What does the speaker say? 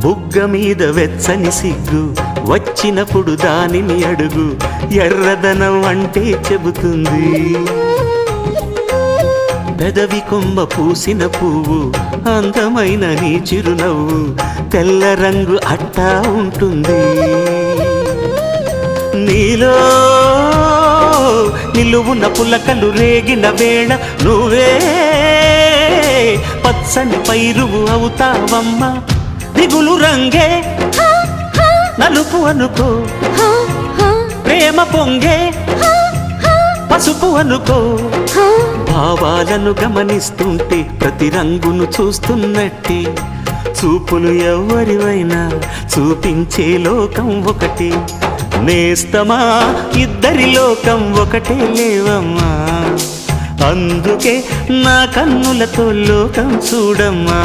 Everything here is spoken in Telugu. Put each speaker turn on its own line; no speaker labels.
బుగ్గ మీద వెచ్చని సిగ్గు వచ్చినప్పుడు దానిని అడుగు, ఎర్రదనం అంటే చెబుతుంది. పెదవి కొమ్మ పూసిన పువ్వు అందమైన నీ చిరునవ్వు, తెల్ల రంగు అట్టా ఉంటుంది. నీలో నిలువున పులకలు రేగిన వేళ నువ్వే పచ్చని పైరువు అవుతావమ్మా. దిగులు రంగే నలుపు అనుకో, ప్రేమ పొంగే పసుపు అనుకో. భావాలను గమనిస్తుంటే ప్రతి రంగును చూస్తున్నట్టే, చూపులు ఎవరివైనా చూపించే లోకం ఒకటి. నేస్తమా ఇద్దరి లోకం ఒకటే లేవమ్మా, అందుకే నా కన్నులతో లోకం చూడమ్మా.